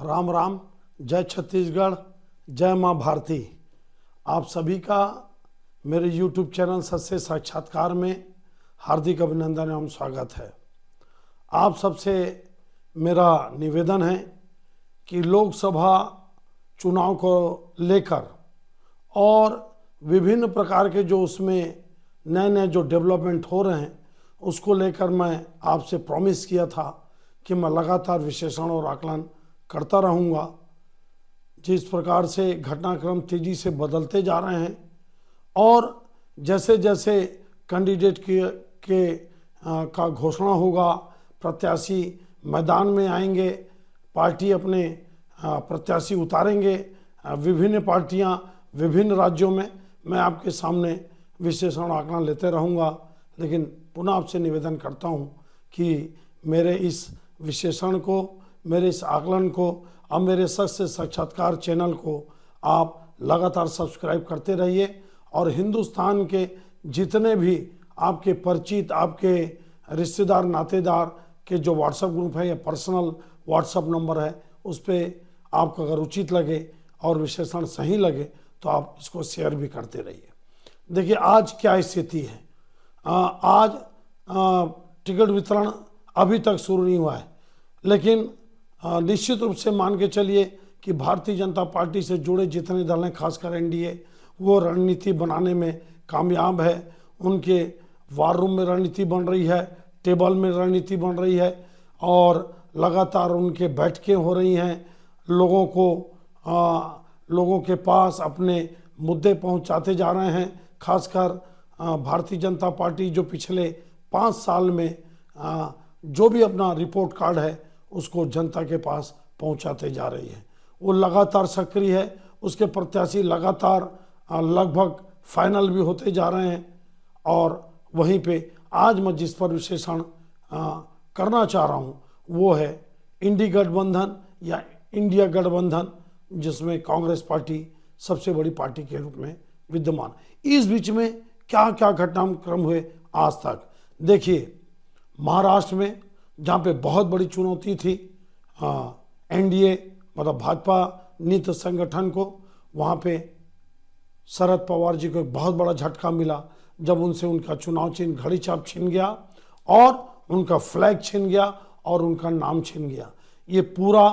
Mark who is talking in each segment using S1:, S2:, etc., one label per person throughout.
S1: राम राम, जय छत्तीसगढ़, जय माँ भारती। आप सभी का मेरे YouTube चैनल सत्य साक्षात्कार में हार्दिक अभिनंदन एवं स्वागत है। आप सबसे मेरा निवेदन है कि लोकसभा चुनाव को लेकर और विभिन्न प्रकार के जो उसमें नए नए जो डेवलपमेंट हो रहे हैं उसको लेकर मैं आपसे प्रॉमिस किया था कि मैं लगातार विश्लेषण और आकलन करता रहूँगा। जिस प्रकार से घटनाक्रम तेजी से बदलते जा रहे हैं और जैसे जैसे कैंडिडेट का घोषणा होगा, प्रत्याशी मैदान में आएंगे, पार्टी अपने प्रत्याशी उतारेंगे, विभिन्न पार्टियां विभिन्न राज्यों में, मैं आपके सामने विश्लेषण आकलन लेते रहूँगा। लेकिन पुनः आपसे निवेदन करता हूँ कि मेरे इस विश्लेषण को, मेरे इस आकलन को और मेरे सत्य साक्षात्कार चैनल को आप लगातार सब्सक्राइब करते रहिए और हिंदुस्तान के जितने भी आपके परिचित, आपके रिश्तेदार, नातेदार के जो व्हाट्सएप ग्रुप है या पर्सनल व्हाट्सएप नंबर है, उस पर आपको अगर उचित लगे और विश्लेषण सही लगे तो आप इसको शेयर भी करते रहिए। देखिए आज क्या स्थिति है। आज टिकट वितरण अभी तक शुरू नहीं हुआ है, लेकिन निश्चित रूप से मान के चलिए कि भारतीय जनता पार्टी से जुड़े जितने दल हैं, खासकर एनडीए, वो रणनीति बनाने में कामयाब है। उनके वार रूम में रणनीति बन रही है, टेबल में रणनीति बन रही है और लगातार उनके बैठकें हो रही हैं। लोगों के पास अपने मुद्दे पहुंचाते जा रहे हैं। खासकर भारतीय जनता पार्टी जो पिछले 5 साल में जो भी अपना रिपोर्ट कार्ड है उसको जनता के पास पहुंचाते जा रही है। वो लगातार सक्रिय है, उसके प्रत्याशी लगातार लगभग फाइनल भी होते जा रहे हैं। और वहीं पे आज मैं जिस पर विश्लेषण करना चाह रहा हूँ वो है इंडी गठबंधन या इंडिया गठबंधन, जिसमें कांग्रेस पार्टी सबसे बड़ी पार्टी के रूप में विद्यमान। इस बीच में क्या क्या घटनाक्रम हुए आज तक, देखिए महाराष्ट्र में जहाँ पे बहुत बड़ी चुनौती थी एनडीए मतलब भाजपा नीत संगठन को, वहाँ पे शरद पवार जी को एक बहुत बड़ा झटका मिला जब उनसे उनका चुनाव चिन्ह घड़ी छाप छिन गया और उनका फ्लैग छिन गया और उनका नाम छिन गया। ये पूरा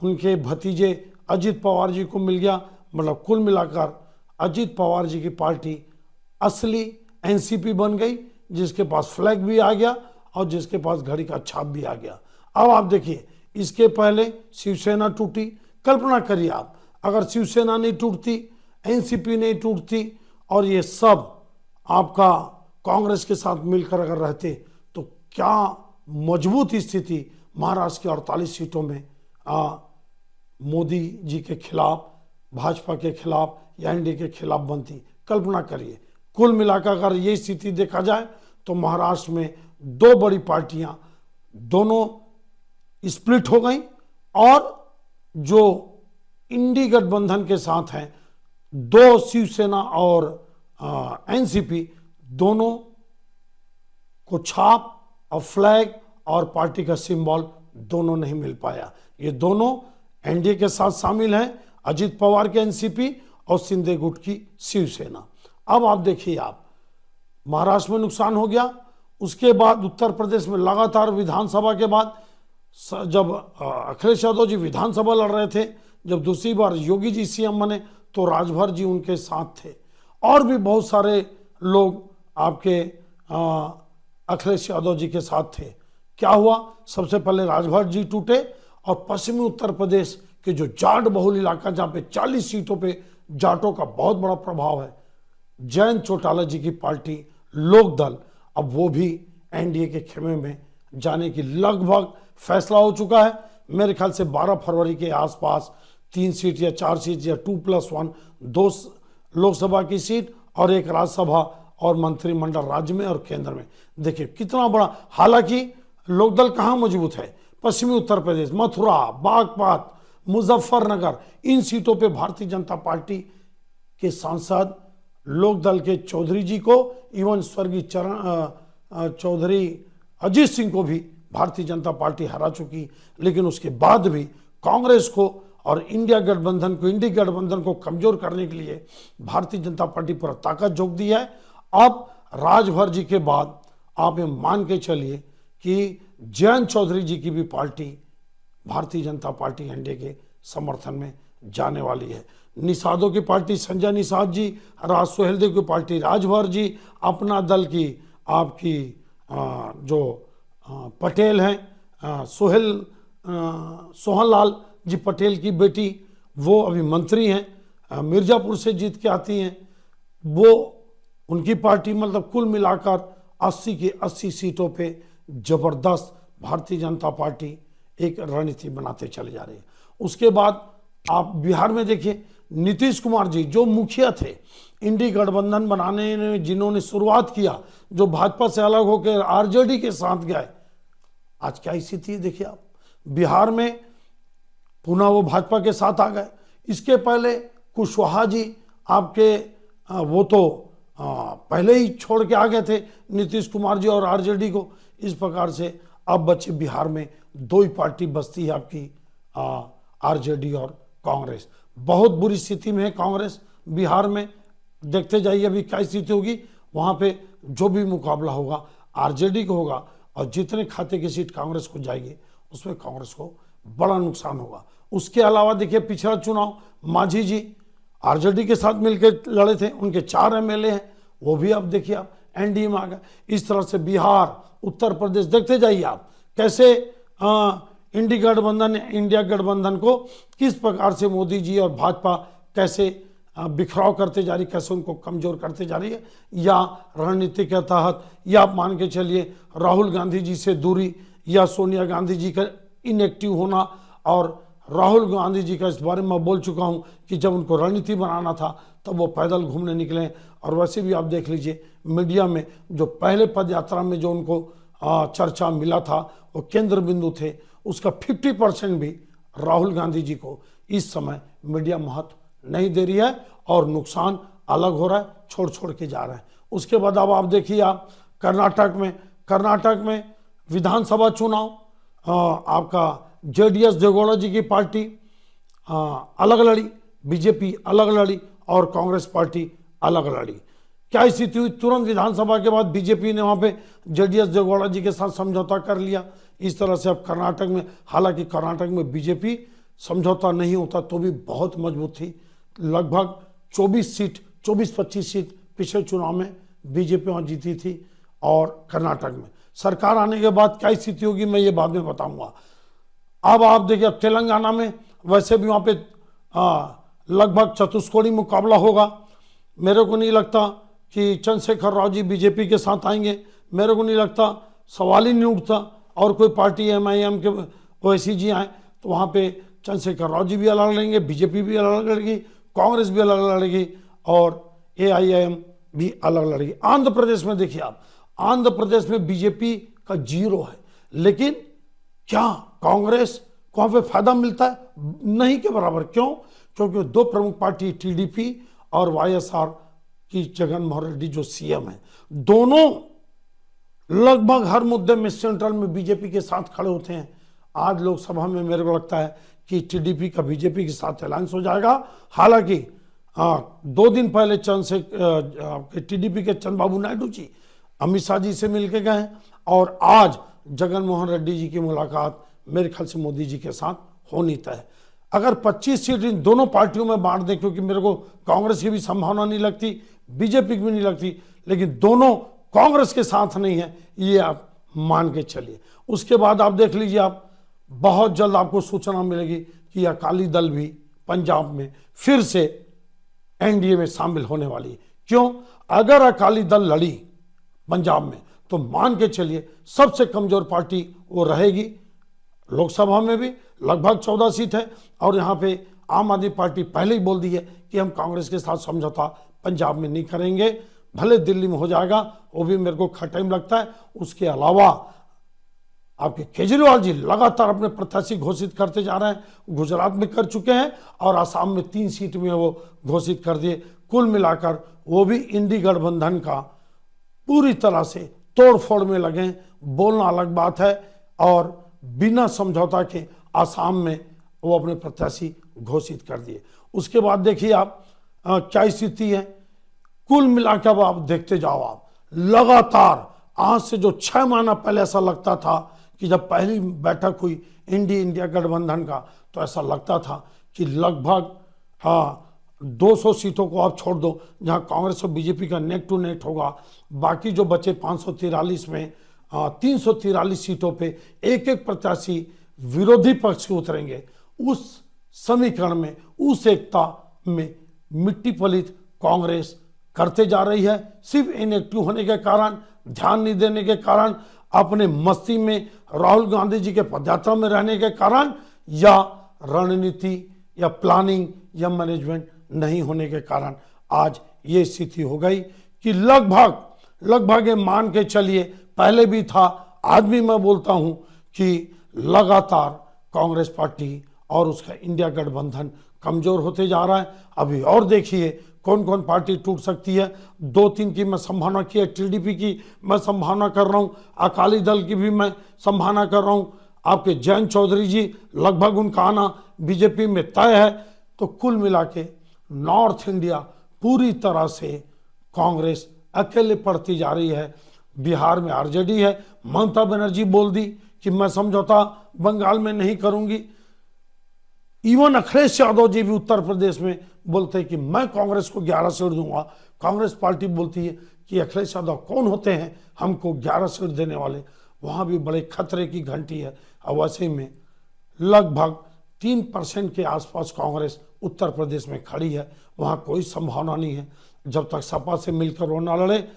S1: उनके भतीजे अजित पवार जी को मिल गया। मतलब कुल मिलाकर अजित पवार जी की पार्टी असली एनसीपी बन गई, जिसके पास फ्लैग भी आ गया और जिसके पास घड़ी का छाप भी आ गया। अब आप देखिए, इसके पहले शिवसेना टूटी। कल्पना करिए आप, अगर शिवसेना नहीं टूटती, एनसीपी नहीं टूटती और ये सब आपका कांग्रेस के साथ मिलकर अगर रहते तो क्या मजबूत स्थिति महाराष्ट्र के 48 सीटों में मोदी जी के खिलाफ, भाजपा के खिलाफ या एनडीए के खिलाफ बनती। कल्पना करिए। कुल मिलाकर अगर ये स्थिति देखा जाए तो महाराष्ट्र में 2 बड़ी पार्टियां दोनों स्प्लिट हो गई और जो इंडी गठबंधन के साथ हैं, 2 शिवसेना और एनसीपी, दोनों को छाप और फ्लैग और पार्टी का सिंबल दोनों नहीं मिल पाया। ये दोनों एनडीए के साथ शामिल हैं, अजित पवार के एनसीपी और शिंदे गुट की शिवसेना। अब आप देखिए, आप महाराष्ट्र में नुकसान हो गया। उसके बाद उत्तर प्रदेश में लगातार विधानसभा के बाद जब अखिलेश यादव जी विधानसभा लड़ रहे थे, जब दूसरी बार योगी जी सीएम बने तो राजभर जी उनके साथ थे और भी बहुत सारे लोग आपके अखिलेश यादव जी के साथ थे। क्या हुआ? सबसे पहले राजभर जी टूटे और पश्चिमी उत्तर प्रदेश के जो जाट बहुल इलाका, जहाँ पे 40 सीटों पे जाटों का बहुत बड़ा प्रभाव है, जयंत चौटाला जी की पार्टी लोक दल, अब वो भी एनडीए के खेमे में जाने की लगभग फैसला हो चुका है। मेरे ख्याल से 12 फरवरी के आसपास 3 सीट या 4 सीट या 2+1, 2 लोकसभा की सीट और 1 राज्यसभा और मंत्रिमंडल राज्य में और केंद्र में। देखिए कितना बड़ा। हालांकि लोकदल कहाँ मजबूत है? पश्चिमी उत्तर प्रदेश, मथुरा, बागपत, मुजफ्फरनगर, इन सीटों पे भारतीय जनता पार्टी के सांसद लोकदल के चौधरी जी को, इवन स्वर्गीय चौधरी अजीत सिंह को भी भारतीय जनता पार्टी हरा चुकी। लेकिन उसके बाद भी कांग्रेस को और इंडिया गठबंधन को कमजोर करने के लिए भारतीय जनता पार्टी पूरा ताकत झोंक दी है। अब राजभर जी के बाद आप ये मान के चलिए कि जयंत चौधरी जी की भी party Bharatiya Janata party NDA के समर्थन में जाने वाली है। निषादों की पार्टी संजय निषाद जी, राज सोहेलदेव की पार्टी राजभर जी, अपना दल की आपकी जो पटेल हैं सोहनलाल जी पटेल की बेटी, वो अभी मंत्री हैं, मिर्जापुर से जीत के आती हैं, वो उनकी पार्टी, मतलब कुल मिलाकर 80 की 80 सीटों पे जबरदस्त भारतीय जनता पार्टी एक रणनीति बनाते चले जा रही है। उसके बाद आप बिहार में देखिए, नीतीश कुमार जी जो मुखिया थे इंडी गठबंधन बनाने में, जिन्होंने शुरुआत किया, जो भाजपा से अलग होकर आरजेडी के साथ गए, आज क्या स्थिति है देखिए आप। बिहार में पुनः वो भाजपा के साथ आ गए। इसके पहले कुशवाहा जी आपके वो तो पहले ही छोड़ के आ गए थे नीतीश कुमार जी और आरजेडी को। इस प्रकार से अब बच्चे बिहार में दो ही पार्टी बचती है आपकी, आरजेडी और कांग्रेस। बहुत बुरी स्थिति में है कांग्रेस बिहार में। देखते जाइए अभी क्या स्थिति होगी वहां पे। जो भी मुकाबला होगा आरजेडी को होगा, और जितने खाते की सीट कांग्रेस को जाएगी उसमें कांग्रेस को बड़ा नुकसान होगा। उसके अलावा देखिए पिछला चुनाव मांझी जी आरजेडी के साथ मिलकर लड़े थे, उनके 4 एमएलए हैं, वो भी अब देखिए आप एनडीए में आ गए। इस तरह से बिहार, उत्तर प्रदेश, देखते जाइए आप कैसे इंडिया गठबंधन को किस प्रकार से मोदी जी और भाजपा कैसे बिखराव करते जा रही, कैसे उनको कमजोर करते जा रही है। या रणनीति के तहत, या आप मान के चलिए राहुल गांधी जी से दूरी, या सोनिया गांधी जी का इनएक्टिव होना। और राहुल गांधी जी का इस बारे में मैं बोल चुका हूं कि जब उनको रणनीति बनाना था तब वो पैदल घूमने निकले। और वैसे भी आप देख लीजिए मीडिया में जो पहले पद यात्रा में जो उनको चर्चा मिला था, वो केंद्र बिंदु थे, उसका 50% भी राहुल गांधी जी को इस समय मीडिया महत्व नहीं दे रही है, और नुकसान अलग हो रहा है, छोड़ छोड़ के जा रहे हैं। उसके बाद अब आप देखिए आप कर्नाटक में विधानसभा चुनाव, आपका जेडीएस देवेगौड़ा जी की पार्टी अलग लड़ी, बीजेपी अलग लड़ी और कांग्रेस पार्टी अलग लड़ी। क्या स्थिति हुई, तुरंत विधानसभा के बाद बीजेपी ने वहां पे जेडीएस देवेगौड़ा जी के साथ समझौता कर लिया। इस तरह से अब कर्नाटक में, हालांकि कर्नाटक में बीजेपी समझौता नहीं होता तो भी बहुत मजबूत थी, लगभग 24-25 सीट पिछले चुनाव में बीजेपी वहां जीती थी। और कर्नाटक में सरकार आने के बाद क्या स्थिति होगी मैं ये बाद में बताऊंगा। अब आप देखिए अब तेलंगाना में वैसे भी वहां पे लगभग चतुष्कोणीय मुकाबला होगा। मेरे को नहीं लगता कि चंद्रशेखर राव जी बीजेपी के साथ आएंगे, मेरे को नहीं लगता, सवाल ही नहीं उठता। और कोई पार्टी एमआईएम के ओवैसी जी आए तो वहां पे चंद्रशेखर राव जी भी अलग लड़ेंगे, बीजेपी भी अलग लड़ेगी, कांग्रेस भी अलग लड़ेगी और एआईएम भी अलग लड़ेगी। आंध्र प्रदेश में देखिए आप, आंध्र प्रदेश में बीजेपी का 0 है, लेकिन क्या कांग्रेस को वहां पे फायदा मिलता है? नहीं के बराबर। क्यों? क्योंकि 2 प्रमुख पार्टी टीडीपी और वाईएसआर की जगन मोहन रेड्डी जो सीएम है, दोनों लगभग हर मुद्दे में सेंट्रल में बीजेपी के साथ खड़े होते हैं। आज लोकसभा में मेरे को लगता है कि टीडीपी का बीजेपी के साथ अलायंस हो जाएगा। हालांकि 2 दिन पहले टीडीपी के चंद्रबाबू नायडू जी अमित शाह जी से मिलके गए और आज जगन मोहन रेड्डी जी की मुलाकात मेरे ख्याल से मोदी जी के साथ होनी तय। अगर 25 सीट इन दोनों पार्टियों में बांट दें, क्योंकि मेरे को कांग्रेस की भी संभावना नहीं लगती, बीजेपी की भी नहीं लगती, लेकिन दोनों कांग्रेस के साथ नहीं है, ये आप मान के चलिए। उसके बाद आप देख लीजिए, आप बहुत जल्द आपको सूचना मिलेगी कि अकाली दल भी पंजाब में फिर से एनडीए में शामिल होने वाली है। क्यों? अगर अकाली दल लड़ी पंजाब में तो मान के चलिए सबसे कमजोर पार्टी वो रहेगी। लोकसभा में भी लगभग 14 सीट है और यहां पे आम आदमी पार्टी पहले ही बोल दी है कि हम कांग्रेस के साथ समझौता पंजाब में नहीं करेंगे, भले दिल्ली में हो जाएगा, वो भी मेरे को टाइम लगता है। उसके अलावा आपके केजरीवाल जी लगातार अपने प्रत्याशी घोषित करते जा रहे हैं, गुजरात में कर चुके हैं और असम में 3 सीट में वो घोषित कर दिए। कुल मिलाकर वो भी इंडी गठबंधन का पूरी तरह से तोड़फोड़ में लगे, बोलना अलग बात है। और बिना समझौता के असम में वो अपने प्रत्याशी घोषित कर दिए। उसके बाद देखिए आप क्या स्थिति है। कुल मिलाकर अब आप देखते जाओ, आप लगातार आज से जो 6 महीना पहले ऐसा लगता था कि जब पहली बैठक हुई इंडिया गठबंधन का, तो ऐसा लगता था कि लगभग 200 सीटों को आप छोड़ दो जहां कांग्रेस और बीजेपी का नेक टू नेक होगा, बाकी जो बचे 543 में 343 सीटों पे एक एक प्रत्याशी विरोधी पक्ष से उतरेंगे। उस समीकरण में, उस एकता में मिट्टी पलीत कांग्रेस करते जा रही है। सिर्फ इनएक्टिव होने के कारण, ध्यान नहीं देने के कारण, अपने मस्ती में राहुल गांधी जी के पदयात्रा में रहने के कारण, या रणनीति या प्लानिंग या मैनेजमेंट नहीं होने के कारण आज ये स्थिति हो गई कि लगभग ये मान के चलिए, पहले भी था, आज भी मैं बोलता हूं कि लगातार कांग्रेस पार्टी और उसका इंडिया गठबंधन कमजोर होते जा रहा है। अभी और देखिए कौन कौन पार्टी टूट सकती है। 2-3 की मैं संभावना की है, टीडीपी की मैं संभावना कर रहा हूं, अकाली दल की भी मैं संभावना कर रहा हूं, आपके जयंत चौधरी जी लगभग उनका आना बीजेपी में तय है। तो कुल मिला के नॉर्थ इंडिया पूरी तरह से कांग्रेस अकेले पड़ती जा रही है। बिहार में आरजेडी है, ममता बनर्जी बोल दी कि मैं समझौता बंगाल में नहीं करूंगी। इवन अखिलेश यादव जी भी उत्तर प्रदेश में बोलते हैं कि मैं कांग्रेस को 11 सीट दूंगा। कांग्रेस पार्टी बोलती है कि अखिलेश यादव कौन होते हैं हमको 11 सीट देने वाले। वहां भी बड़े खतरे की घंटी है। और वैसे में लगभग 3% के आसपास कांग्रेस उत्तर प्रदेश में खड़ी है। वहां कोई संभावना नहीं है जब तक सपा से मिलकर वो ना लड़े।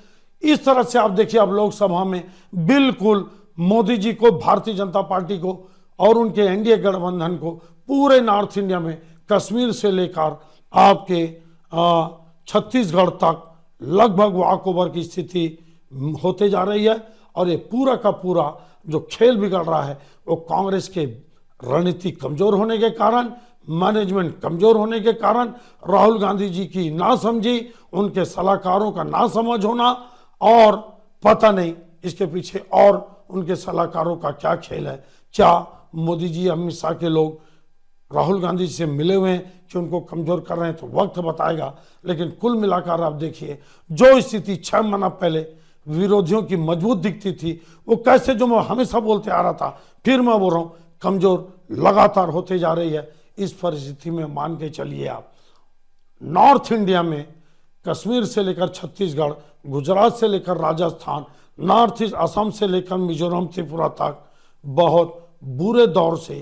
S1: इस तरह से आप देखिए, अब लोकसभा में बिल्कुल मोदी जी को, भारतीय जनता पार्टी को और उनके एनडीए गठबंधन को पूरे नॉर्थ इंडिया में, कश्मीर से लेकर आपके छत्तीसगढ़ तक लगभग वॉक ओवर की स्थिति होते जा रही है। और ये पूरा का पूरा जो खेल बिगड़ रहा है वो कांग्रेस के रणनीति कमजोर होने के कारण, मैनेजमेंट कमजोर होने के कारण, राहुल गांधी जी की नासमझी, उनके सलाहकारों का नासमझ होना, और पता नहीं इसके पीछे और उनके सलाहकारों का क्या खेल है। क्या मोदी जी, अमित शाह के लोग राहुल गांधी जी से मिले हुए हैं कि उनको कमजोर कर रहे हैं, तो वक्त बताएगा। लेकिन कुल मिलाकर आप देखिए, जो स्थिति 6 महीना पहले विरोधियों की मजबूत दिखती थी, वो कैसे, जो मैं हमेशा बोलते आ रहा था, फिर मैं बोल रहा हूं, कमजोर लगातार होते जा रही है। इस परिस्थिति में मान के चलिए आप, नॉर्थ इंडिया में कश्मीर से लेकर छत्तीसगढ़, गुजरात से लेकर राजस्थान, नॉर्थ ईस्ट असम से लेकर मिजोरम, त्रिपुरा तक बहुत बुरे दौर से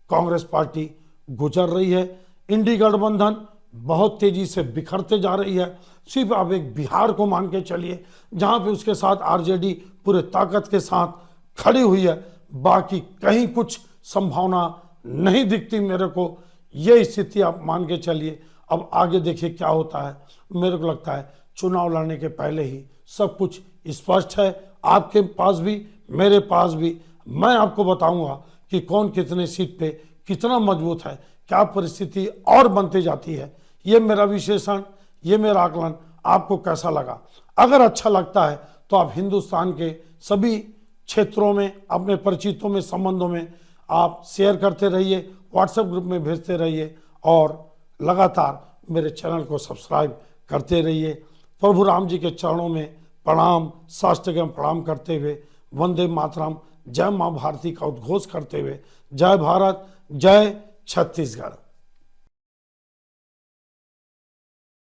S1: कांग्रेस पार्टी गुजर रही है। इंडी गठबंधन बहुत तेजी से बिखरते जा रही है। सिर्फ आप एक बिहार को मान के चलिए, जहां पे उसके साथ आरजेडी पूरे ताकत के साथ खड़ी हुई है, बाकी कहीं कुछ संभावना नहीं दिखती मेरे को। ये स्थिति आप मान के चलिए। अब आगे देखिए क्या होता है। मेरे को लगता है चुनाव लड़ने के पहले ही सब कुछ स्पष्ट है, आपके पास भी, मेरे पास भी। मैं आपको बताऊंगा कि कौन कितने सीट पे कितना मजबूत है, क्या परिस्थिति और बनती जाती है। ये मेरा विश्लेषण, ये मेरा आकलन आपको कैसा लगा? अगर अच्छा लगता है तो आप हिंदुस्तान के सभी क्षेत्रों में, अपने परिचितों में, संबंधों में आप शेयर करते रहिए, व्हाट्सएप ग्रुप में भेजते रहिए और लगातार मेरे चैनल को सब्सक्राइब करते रहिए। प्रभु राम जी के चरणों में प्रणाम, साष्टांग प्रणाम करते हुए वंदे मातरम, जय मां भारती का उद्घोष करते हुए, जय भारत, जय छत्तीसगढ़।